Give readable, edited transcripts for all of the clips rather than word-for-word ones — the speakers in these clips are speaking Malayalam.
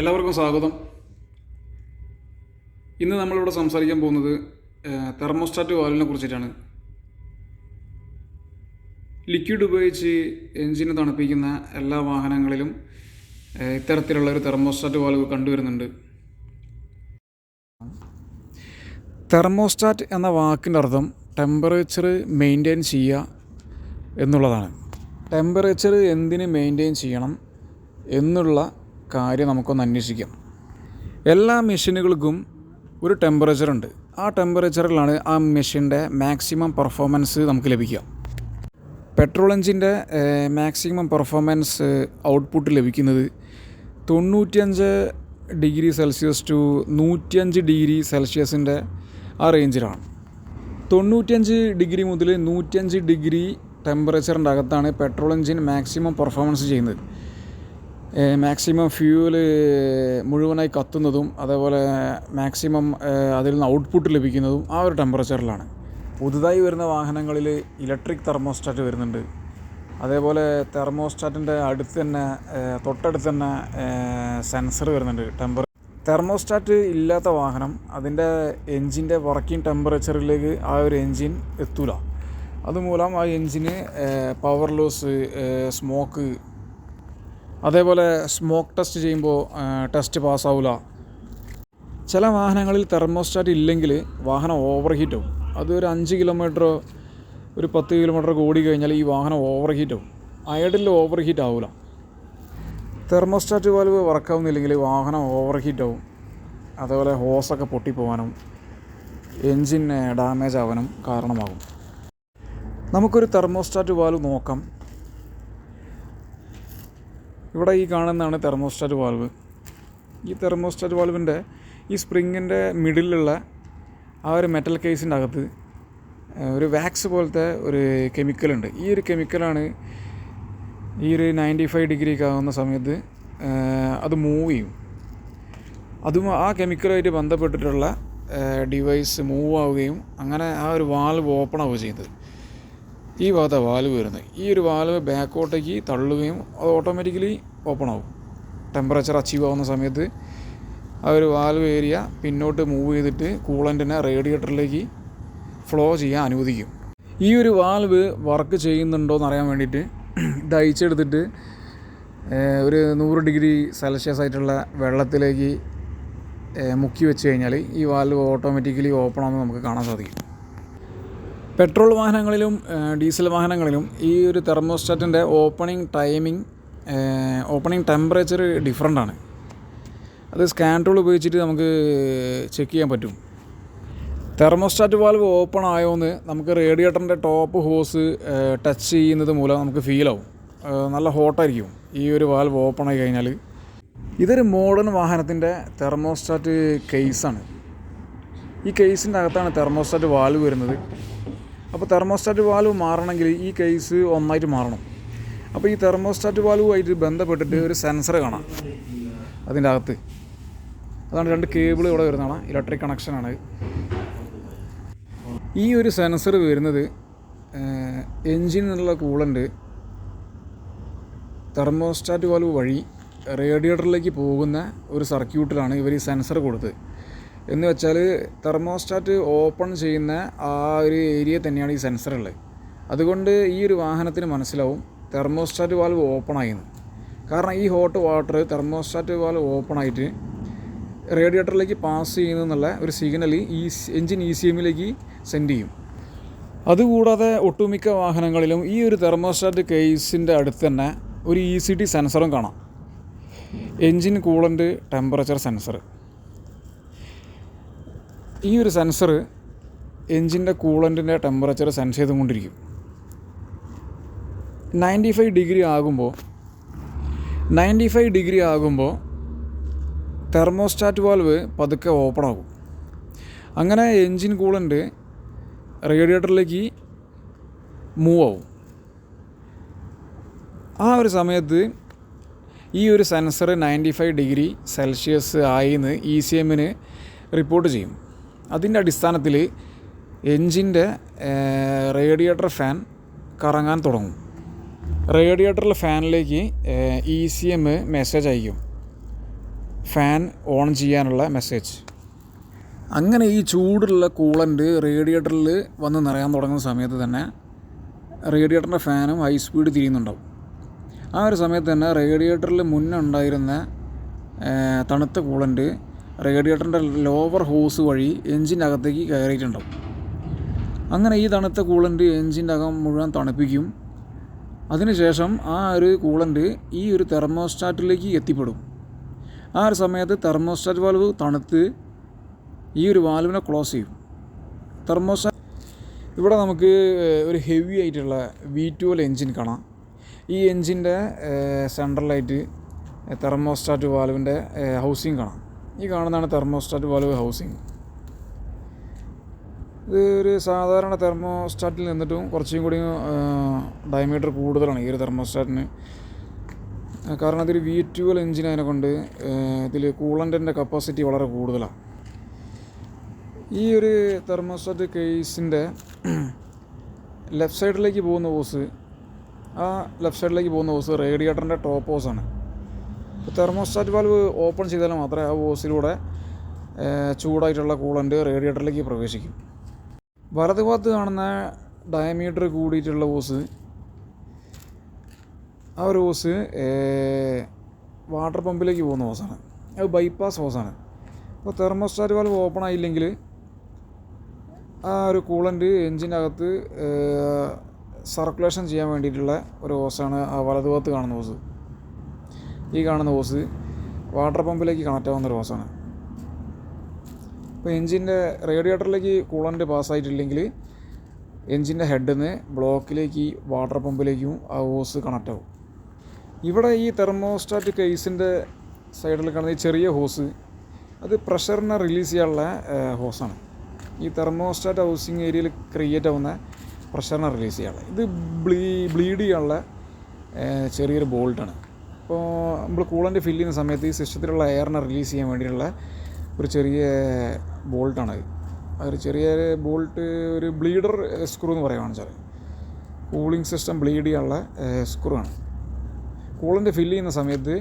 എല്ലാവർക്കും സ്വാഗതം. ഇന്ന് നമ്മളിവിടെ സംസാരിക്കാൻ പോകുന്നത് തെർമോസ്റ്റാറ്റ് വാൽവിനെ കുറിച്ചിട്ടാണ്. ലിക്വിഡ് ഉപയോഗിച്ച് എൻജിന് തണുപ്പിക്കുന്ന എല്ലാ വാഹനങ്ങളിലും ഇത്തരത്തിലുള്ള ഒരു തെർമോസ്റ്റാറ്റ് വാൽവ് കണ്ടുവരുന്നുണ്ട്. തെർമോസ്റ്റാറ്റ് എന്ന വാക്കിൻ്റെ അർത്ഥം ടെമ്പറേച്ചർ മെയിൻറ്റെയിൻ ചെയ്യുക എന്നുള്ളതാണ്. ടെമ്പറേച്ചർ എന്തിന് മെയിൻറ്റെയിൻ ചെയ്യണം എന്നുള്ള കാര്യം നമുക്കൊന്ന് അന്വേഷിക്കാം. എല്ലാ മെഷീനുകൾക്കും ഒരു ടെമ്പറേച്ചറുണ്ട്. ആ ടെമ്പറേച്ചറിലാണ് ആ മെഷീൻ്റെ മാക്സിമം പെർഫോമൻസ് നമുക്ക് ലഭിക്കുക. പെട്രോൾ എഞ്ചിൻ്റെ മാക്സിമം പെർഫോമൻസ് ഔട്ട്പുട്ട് ലഭിക്കുന്നത് 95 ഡിഗ്രി സെൽഷ്യസ് ടു 105 ഡിഗ്രി സെൽഷ്യസിൻ്റെ ആ റേഞ്ചിലാണ്. 95 ഡിഗ്രി മുതൽ 105 ഡിഗ്രി ടെമ്പറേച്ചറിൻ്റെ അകത്താണ് പെട്രോൾ എഞ്ചിൻ മാക്സിമം പെർഫോമൻസ് ചെയ്യുന്നത്. മാക്സിമം ഫ്യൂവൽ മുഴുവനായി കത്തുന്നതും അതേപോലെ മാക്സിമം അതിൽ നിന്ന് ഔട്ട്പുട്ട് ലഭിക്കുന്നതും ആ ഒരു ടെമ്പറേച്ചറിലാണ്. പുതുതായി വരുന്ന വാഹനങ്ങളിൽ ഇലക്ട്രിക് തെർമോസ്റ്റാറ്റ് വരുന്നുണ്ട്. അതേപോലെ തെർമോസ്റ്റാറ്റിൻ്റെ തൊട്ടടുത്ത് തന്നെ സെൻസർ വരുന്നുണ്ട്. തെർമോസ്റ്റാറ്റ് ഇല്ലാത്ത വാഹനം അതിൻ്റെ എൻജിൻ്റെ വർക്കിംഗ് ടെമ്പറേച്ചറിലേക്ക് ആ ഒരു എൻജിൻ എത്തൂല. അതുമൂലം ആ എൻജിന് പവർ ലോസ്, സ്മോക്ക്, അതേപോലെ സ്മോക്ക് ടെസ്റ്റ് ചെയ്യുമ്പോൾ ടെസ്റ്റ് പാസ്സാവില്ല. ചില വാഹനങ്ങളിൽ തെർമോസ്റ്റാറ്റ് ഇല്ലെങ്കിൽ വാഹനം ഓവർ ഹീറ്റ് ആവും. അതൊരു 5 കിലോമീറ്ററോ ഒരു 10 കിലോമീറ്റർ ഓടി കഴിഞ്ഞാൽ ഈ വാഹനം ഓവർ ഹീറ്റ് ആവും. ഐഡിൽ ഓവർ ഹീറ്റ് ആവില്ല. തെർമോസ്റ്റാറ്റ് വാൽവ് വർക്കാവുന്നില്ലെങ്കിൽ വാഹനം ഓവർ ഹീറ്റ് ആവും. അതേപോലെ ഹോസൊക്കെ പൊട്ടിപ്പോവാനും എൻജിൻ ഡാമേജ് ആവാനും കാരണമാകും. നമുക്കൊരു തെർമോസ്റ്റാറ്റ് വാൽവ് നോക്കാം. ഇവിടെ ഈ കാണുന്നതാണ് തെർമോസ്റ്റാറ്റ് വാൽവ്. ഈ തെർമോസ്റ്റാറ്റ് വാൽവിൻ്റെ ഈ സ്പ്രിങ്ങിൻ്റെ മിഡിലുള്ള ആ ഒരു മെറ്റൽ കേസിൻ്റെ അകത്ത് ഒരു വാക്സ് പോലത്തെ ഒരു കെമിക്കലുണ്ട്. ഈ ഒരു കെമിക്കലാണ് ഈ ഒരു 95 ഡിഗ്രിക്ക് ആകുന്ന സമയത്ത് അത് മൂവ് ചെയ്യും. അതും ആ കെമിക്കലുമായിട്ട് ബന്ധപ്പെട്ടിട്ടുള്ള ഡിവൈസ് മൂവ് ആവുകയും അങ്ങനെ ആ ഒരു വാൽവ് ഓപ്പൺ ആവുകയും ചെയ്യുന്നത്. ഈ ഭാഗത്താണ് വാൽവ് വരുന്നത്. ഈ ഒരു വാൽവ് ബാക്കോട്ടേക്ക് തള്ളുകയും അത് ഓട്ടോമാറ്റിക്കലി ഓപ്പൺ ആവും. ടെമ്പറേച്ചർ അച്ചീവ് ആവുന്ന സമയത്ത് ആ ഒരു വാൽവ് ഏരിയ പിന്നോട്ട് മൂവ് ചെയ്തിട്ട് കൂളൻറ്റിനെ റേഡിയേറ്ററിലേക്ക് ഫ്ലോ ചെയ്യാൻ അനുവദിക്കും. ഈ ഒരു വാൽവ് വർക്ക് ചെയ്യുന്നുണ്ടോ എന്നറിയാൻ വേണ്ടിയിട്ട് ഇത് അയച്ചെടുത്തിട്ട് ഒരു 100 ഡിഗ്രി സെൽഷ്യസ് ആയിട്ടുള്ള വെള്ളത്തിലേക്ക് മുക്കി വെച്ച് കഴിഞ്ഞാൽ ഈ വാൽവ് ഓട്ടോമാറ്റിക്കലി ഓപ്പൺ ആവുന്നത് നമുക്ക് കാണാൻ സാധിക്കും. പെട്രോൾ വാഹനങ്ങളിലും ഡീസൽ വാഹനങ്ങളിലും ഈ ഒരു തെർമോസ്റ്റാറ്റിൻ്റെ ഓപ്പണിംഗ് ടെമ്പറേച്ചർ ഡിഫറൻ്റാണ്. അത് സ്കാൻ ടൂൾ ഉപയോഗിച്ചിട്ട് നമുക്ക് ചെക്ക് ചെയ്യാൻ പറ്റും. തെർമോസ്റ്റാറ്റ് വാൽവ് ഓപ്പൺ ആയോന്ന് നമുക്ക് റേഡിയേറ്ററിൻ്റെ ടോപ്പ് ഹോസ് ടച്ച് ചെയ്യുന്നത് മൂലം നമുക്ക് ഫീലാവും. നല്ല ഹോട്ടായിരിക്കും ഈ ഒരു വാൽവ് ഓപ്പൺ ആയി കഴിഞ്ഞാൽ. ഇതൊരു മോഡേൺ വാഹനത്തിൻ്റെ തെർമോസ്റ്റാറ്റ് കേസാണ്. ഈ കേസിൻ്റെ അകത്താണ് തെർമോസ്റ്റാറ്റ് വാൽവ് വരുന്നത്. അപ്പോൾ തെർമോസ്റ്റാറ്റ് വാൽവ് മാറണമെങ്കിൽ ഈ കേസ് ഒന്നായിട്ട് മാറണം. അപ്പോൾ ഈ തെർമോസ്റ്റാറ്റ് വാൽവുമായിട്ട് ബന്ധപ്പെട്ടിട്ട് ഒരു സെൻസർ കാണാം അതിൻ്റെ അകത്ത്. അതാണ് 2 കേബിൾ ഇവിടെ വരുന്നതാണ്. ഇലക്ട്രിക് കണക്ഷനാണ്. ഈ ഒരു സെൻസർ വരുന്നത് എൻജിനുള്ള കൂളൻ്റ് തെർമോസ്റ്റാറ്റ് വാൽവ് വഴി റേഡിയേറ്ററിലേക്ക് പോകുന്ന ഒരു സർക്യൂട്ടിലാണ് ഇവർ ഈ സെൻസർ കൊടുത്തത്. എന്ന് വെച്ചാൽ തെർമോസ്റ്റാറ്റ് ഓപ്പൺ ചെയ്യുന്ന ആ ഒരു ഏരിയ തന്നെയാണ് ഈ സെൻസർ ഉള്ളത്. അതുകൊണ്ട് ഈ ഒരു വാഹനത്തിന് മനസ്സിലാവും തെർമോസ്റ്റാറ്റ് വാൽവ് ഓപ്പൺ ആയിരുന്നു. കാരണം ഈ hot water thermostat valve open ആയിട്ട് റേഡിയേറ്ററിലേക്ക് പാസ് ചെയ്യുന്നുള്ള ഒരു സിഗ്നൽ ഈ എൻജിൻ ECMലേക്ക് സെൻഡ് ചെയ്യും. അതുകൂടാതെ ഒട്ടുമിക്ക വാഹനങ്ങളിലും ഈ ഒരു തെർമോസ്റ്റാറ്റ് കേസിൻ്റെ അടുത്ത് തന്നെ ഒരു ECT സെൻസറും കാണാം. Engine coolant temperature sensor. ഈ ഒരു സെൻസർ എൻജിൻ്റെ കൂളൻറ്റിൻ്റെ ടെമ്പറേച്ചർ സെൻസ് ചെയ്തുകൊണ്ടിരിക്കും. 95 ഡിഗ്രി ആകുമ്പോൾ തെർമോസ്റ്റാറ്റ് വാൽവ് പതുക്കെ ഓപ്പൺ ആകും. അങ്ങനെ എൻജിൻ കൂളൻ്റ് റേഡിയേറ്ററിലേക്ക് മൂവ് ആവും. ആ ഒരു സമയത്ത് ഈ ഒരു സെൻസർ 95 ഡിഗ്രി സെൽഷ്യസ് ആയിന്ന് ECMന് റിപ്പോർട്ട് ചെയ്യും. അതിൻ്റെ അടിസ്ഥാനത്തിൽ എൻജിൻ്റെ റേഡിയേറ്റർ ഫാൻ കറങ്ങാൻ തുടങ്ങും. റേഡിയേറ്ററിലെ ഫാനിലേക്ക് ECM മെസ്സേജ് അയക്കും. ഫാൻ ഓൺ ചെയ്യാനുള്ള മെസ്സേജ്. അങ്ങനെ ഈ ചൂടുള്ള കൂളൻ്റ് റേഡിയേറ്ററിൽ വന്ന് നിറയാൻ തുടങ്ങുന്ന സമയത്ത് തന്നെ റേഡിയേറ്ററിൻ്റെ ഫാനും ഹൈ സ്പീഡ് തിരിയുന്നുണ്ടാവും. ആ ഒരു സമയത്ത് തന്നെ റേഡിയേറ്ററിൽ മുന്നേ ഉണ്ടായിരുന്ന തണുത്ത കൂളൻ്റ് റേഡിയേറ്ററിൻ്റെ ലോവർ ഹോസ് വഴി എൻജിൻ്റെ അകത്തേക്ക് കയറിയിട്ടുണ്ടാവും. അങ്ങനെ ഈ തണുത്ത കൂളൻ്റ് എൻജിൻ്റെ അകം മുഴുവൻ തണുപ്പിക്കും. അതിനുശേഷം ആ ഒരു കൂളൻ്റ് ഈ ഒരു തെർമോസ്റ്റാറ്റിലേക്ക് എത്തിപ്പെടും. ആ ഒരു സമയത്ത് തെർമോസ്റ്റാറ്റ് വാൽവ് തണുത്ത് ഈ ഒരു വാൽവിനെ ക്ലോസ് ചെയ്യും. തെർമോസ്റ്റാറ്റ് ഇവിടെ നമുക്ക് ഒരു ഹെവി ആയിട്ടുള്ള V12 എൻജിൻ കാണാം. ഈ എൻജിൻ്റെ സെൻട്രലായിട്ട് തെർമോസ്റ്റാറ്റ് വാൽവിൻ്റെ ഹൗസിങ് കാണാം. ഈ കാണുന്നതാണ് തെർമോസ്റ്റാറ്റ് വാൽവ് ഹൗസിങ്. ഇത് ഒരു സാധാരണ തെർമോസ്റ്റാറ്റിൽ നിന്നിട്ടും കുറച്ചും കൂടി ഡയമീറ്റർ കൂടുതലാണ് ഈ ഒരു തെർമോസ്റ്റാറ്റിന്. കാരണം അതൊരു V12 എൻജിൻ ആയതിനെ കൊണ്ട് ഇതിൽ കൂളൻ്റിൻ്റെ കപ്പാസിറ്റി വളരെ കൂടുതലാണ്. ഈ ഒരു തെർമോസ്റ്റാറ്റ് കേസിൻ്റെ ലെഫ്റ്റ് സൈഡിലേക്ക് പോകുന്ന ഹോസ്, ആ ലെഫ്റ്റ് സൈഡിലേക്ക് പോകുന്ന ഹോസ് റേഡിയേറ്ററിൻ്റെ ടോപ്പ് ഹോസാണ്. തെർമോസ്റ്റാറ്റ് വാൽവ് ഓപ്പൺ ചെയ്താൽ മാത്രമേ ആ ഹോസിലൂടെ ചൂടായിട്ടുള്ള കൂളൻ്റ് റേഡിയേറ്ററിലേക്ക് പ്രവേശിക്കും. വലതുഭാഗത്ത് കാണുന്ന ഡയമീറ്റർ കൂടിയിട്ടുള്ള ഹോസ്, ആ ഒരു ഹോസ് വാട്ടർ പമ്പിലേക്ക് പോകുന്ന ഹോസാണ്. അത് ബൈപ്പാസ് ഹോസാണ്. അപ്പോൾ തെർമോസ്റ്റാറ്റ് വാൽവ് ഓപ്പൺ ആയില്ലെങ്കിൽ ആ ഒരു കൂളൻ്റ് എൻജിൻ്റെ അകത്ത് സർക്കുലേഷൻ ചെയ്യാൻ വേണ്ടിയിട്ടുള്ള ഒരു ഹോസാണ് ആ വലതുഭാഗത്ത് കാണുന്ന ഹോസ്. ഈ കാണുന്ന ഹോസ് വാട്ടർ പമ്പിലേക്ക് കണക്റ്റ് ആവുന്ന ഒരു ഹോസാണ്. അപ്പോൾ എൻജിൻ്റെ റേഡിയേറ്ററിലേക്ക് കൂളൻ്റ് പാസ്സായിട്ടില്ലെങ്കിൽ എൻജിൻ്റെ ഹെഡിൽ നിന്ന് ബ്ലോക്കിലേക്ക് വാട്ടർ പമ്പിലേക്കും ആ ഹോസ് കണക്റ്റ് ആവും. ഇവിടെ ഈ തെർമോസ്റ്റാറ്റ് കേസിൻ്റെ സൈഡിൽ കാണുന്ന ഈ ചെറിയ ഹോസ് അത് പ്രഷറിനെ റിലീസ് ചെയ്യാനുള്ള ഹോസാണ്. ഈ തെർമോസ്റ്റാറ്റ് ഹൗസിങ് ഏരിയയിൽ ക്രിയേറ്റ് ആവുന്ന പ്രഷറിനെ റിലീസ് ചെയ്യാനുള്ള, ഇത് ബ്ലീഡ് ചെയ്യാനുള്ള ചെറിയൊരു ബോൾട്ടാണ്. അപ്പോൾ നമ്മൾ കൂളൻ്റ് ഫില്ല് ചെയ്യുന്ന സമയത്ത് ഈ സിസ്റ്റത്തിലുള്ള എയറിനെ റിലീസ് ചെയ്യാൻ വേണ്ടിയിട്ടുള്ള ഒരു ചെറിയ ബോൾട്ടാണത്. അതൊരു ചെറിയ ബോൾട്ട്, ഒരു ബ്ലീഡർ സ്ക്രൂ എന്ന് പറയുകയാണെന്ന് വെച്ചാൽ കൂളിംഗ് സിസ്റ്റം ബ്ലീഡ് ചെയ്യാനുള്ള സ്ക്രൂ ആണ്. കൂളൻ്റ് ഫില്ല് ചെയ്യുന്ന സമയത്ത്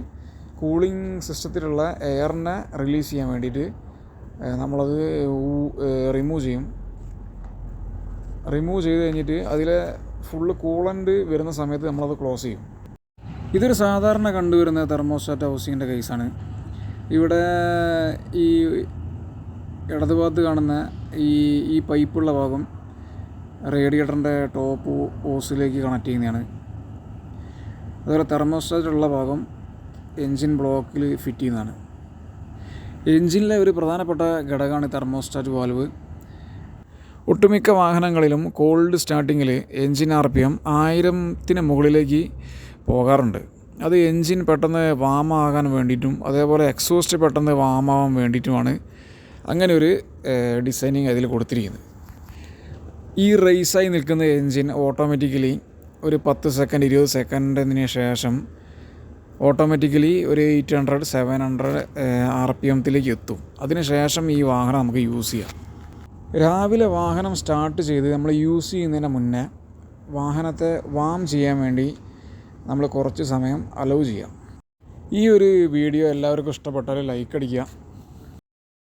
കൂളിംഗ് സിസ്റ്റത്തിലുള്ള എയറിനെ റിലീസ് ചെയ്യാൻ വേണ്ടിയിട്ട് നമ്മളത് റിമൂവ് ചെയ്യും. റിമൂവ് ചെയ്ത് കഴിഞ്ഞിട്ട് അതിലെ ഫുള്ള് കൂളൻ്റ് വരുന്ന സമയത്ത് നമ്മളത് ക്ലോസ് ചെയ്യും. ഇതൊരു സാധാരണ കണ്ടുവരുന്ന തെർമോസ്റ്റാറ്റ് ഹൗസിങ്ങിൻ്റെ കേസാണ്. ഇവിടെ ഈ ഇടതുഭാഗത്ത് കാണുന്ന ഈ പൈപ്പുള്ള ഭാഗം റേഡിയേറ്ററിൻ്റെ ടോപ്പ് ഹോസിലേക്ക് കണക്ട് ചെയ്യുന്നതാണ്. അതുപോലെ തെർമോസ്റ്റാറ്റുള്ള ഭാഗം എൻജിൻ ബ്ലോക്കിൽ ഫിറ്റ് ചെയ്യുന്നതാണ്. എൻജിനിലെ ഒരു പ്രധാനപ്പെട്ട ഘടകമാണ് തെർമോസ്റ്റാറ്റ് വാൽവ്. ഒട്ടുമിക്ക വാഹനങ്ങളിലും കോൾഡ് സ്റ്റാർട്ടിങ്ങിൽ എൻജിൻ RPM 1000-ന് മുകളിലേക്ക് പോകാറുണ്ട്. അത് എൻജിൻ പെട്ടെന്ന് വാമാകാൻ വേണ്ടിയിട്ടും അതേപോലെ എക്സോസ്റ്റ് പെട്ടെന്ന് വാമാവാൻ വേണ്ടിയിട്ടുമാണ് അങ്ങനെ ഒരു ഡിസൈനിങ് അതിൽ കൊടുത്തിരിക്കുന്നത്. ഈ റേസായി നിൽക്കുന്ന എൻജിൻ ഓട്ടോമാറ്റിക്കലി ഒരു 10 സെക്കൻഡ് 20 സെക്കൻഡിന് ശേഷം ഓട്ടോമാറ്റിക്കലി ഒരു 800-700 RPMത്തിലേക്ക് എത്തും. അതിനുശേഷം ഈ വാഹനം നമുക്ക് യൂസ് ചെയ്യാം. രാവിലെ വാഹനം സ്റ്റാർട്ട് ചെയ്ത് നമ്മൾ യൂസ് ചെയ്യുന്നതിന് മുന്നേ വാഹനത്തെ വാം ചെയ്യാൻ വേണ്ടി നമ്മൾ കുറച്ച് സമയം അലൗ ചെയ്യാം. ഈ ഒരു വീഡിയോ എല്ലാവർക്കും ഇഷ്ടപ്പെട്ടാൽ ലൈക്ക് അടിക്കുക.